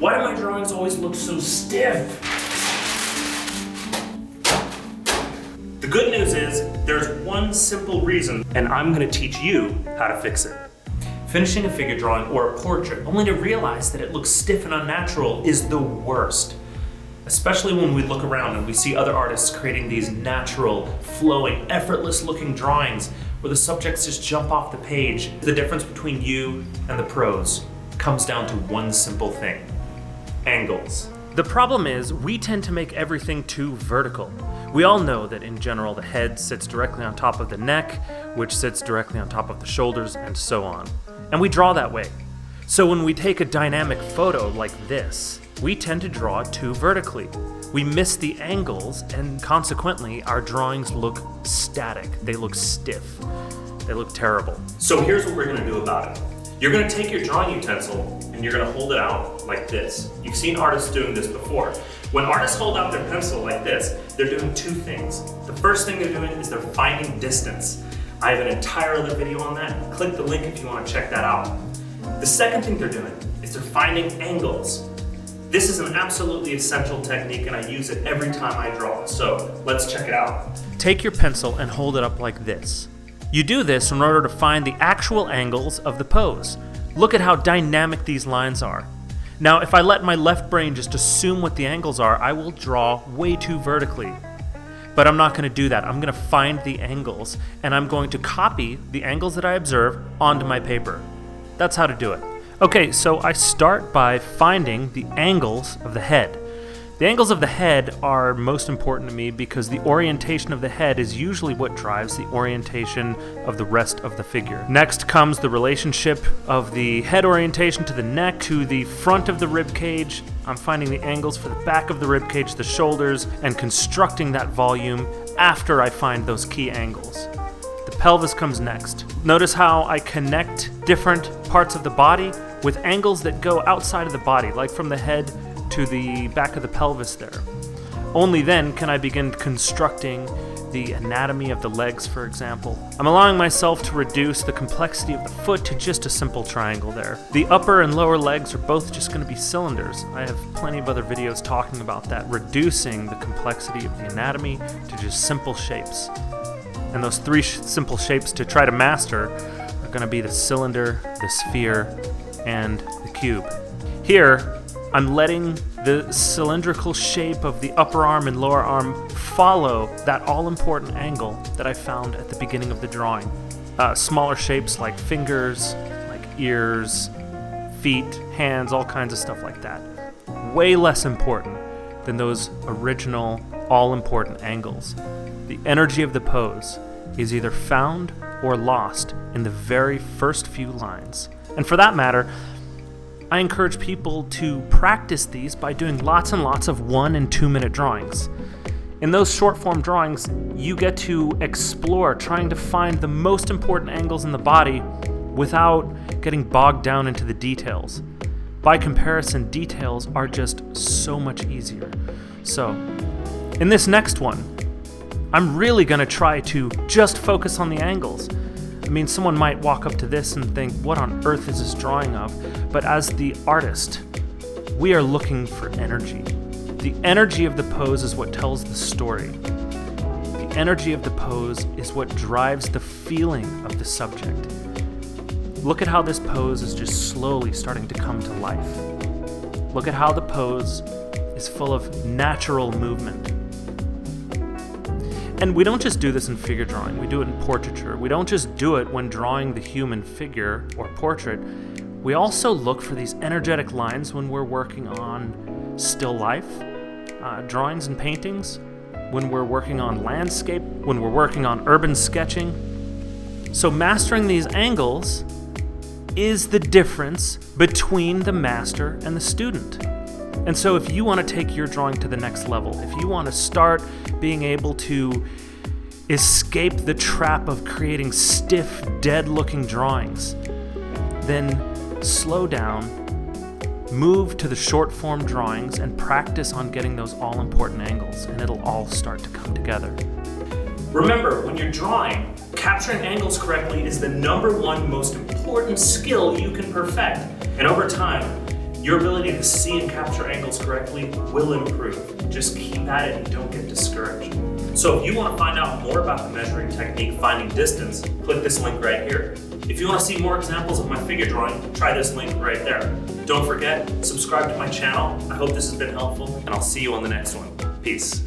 Why do my drawings always look so stiff? The good news is there's one simple reason, and I'm going to teach you how to fix it. Finishing a figure drawing or a portrait only to realize that it looks stiff and unnatural is the worst. Especially when we look around and we see other artists creating these natural, flowing, effortless looking drawings where the subjects just jump off the page. The difference between you and the pros comes down to one simple thing: angles. The problem is we tend to make everything too vertical. We all know that in general the head sits directly on top of the neck, which sits directly on top of the shoulders, and so on. And we draw that way. So when we take a dynamic photo like this, we tend to draw too vertically. We miss the angles, and consequently our drawings look static. They look stiff. They look terrible. So here's what we're gonna do about it. You're gonna take your drawing utensil and you're gonna hold it out like this. You've seen artists doing this before. When artists hold out their pencil like this, they're doing two things. The first thing they're doing is they're finding distance. I have an entire other video on that. Click the link if you wanna check that out. The second thing they're doing is they're finding angles. This is an absolutely essential technique and I use it every time I draw. So let's check it out. Take your pencil and hold it up like this. You do this in order to find the actual angles of the pose. Look at how dynamic these lines are. Now, if I let my left brain just assume what the angles are, I will draw way too vertically. But I'm not going to do that. I'm going to find the angles, and I'm going to copy the angles that I observe onto my paper. That's how to do it. Okay, so I start by finding the angles of the head. The angles of the head are most important to me because the orientation of the head is usually what drives the orientation of the rest of the figure. Next comes the relationship of the head orientation to the neck, to the front of the rib cage. I'm finding the angles for the back of the rib cage, the shoulders, and constructing that volume after I find those key angles. The pelvis comes next. Notice how I connect different parts of the body with angles that go outside of the body, like from the head to the back of the pelvis there. Only then can I begin constructing the anatomy of the legs, for example. I'm allowing myself to reduce the complexity of the foot to just a simple triangle there. The upper and lower legs are both just going to be cylinders. I have plenty of other videos talking about that, reducing the complexity of the anatomy to just simple shapes. And those three simple shapes to try to master are going to be the cylinder, the sphere, and the cube. Here, I'm letting the cylindrical shape of the upper arm and lower arm follow that all-important angle that I found at the beginning of the drawing. Smaller shapes like fingers, like ears, feet, hands, all kinds of stuff like that. Way less important than those original, all-important angles. The energy of the pose is either found or lost in the very first few lines. And for that matter, I encourage people to practice these by doing lots and lots of 1 and 2 minute drawings. In those short form drawings, you get to explore trying to find the most important angles in the body without getting bogged down into the details. By comparison, details are just so much easier. So, in this next one, I'm really going to try to just focus on the angles. I mean, someone might walk up to this and think, what on earth is this drawing of? But as the artist, we are looking for energy. The energy of the pose is what tells the story. The energy of the pose is what drives the feeling of the subject. Look at how this pose is just slowly starting to come to life. Look at how the pose is full of natural movement. And we don't just do this in figure drawing, we do it in portraiture. We don't just do it when drawing the human figure or portrait. We also look for these energetic lines when we're working on still life, drawings and paintings, when we're working on landscape, when we're working on urban sketching. So mastering these angles is the difference between the master and the student. And so if you want to take your drawing to the next level, if you want to start being able to escape the trap of creating stiff, dead-looking drawings, then slow down, move to the short-form drawings, and practice on getting those all-important angles, and it'll all start to come together. Remember, when you're drawing, capturing angles correctly is the #1 most important skill you can perfect. And over time, Your ability to see and capture angles correctly will improve. Just keep at it and don't get discouraged. So if you want to find out more about the measuring technique, finding distance, click this link right here. If you want to see more examples of my figure drawing, try this link right there. Don't forget, subscribe to my channel. I hope this has been helpful, and I'll see you on the next one. Peace.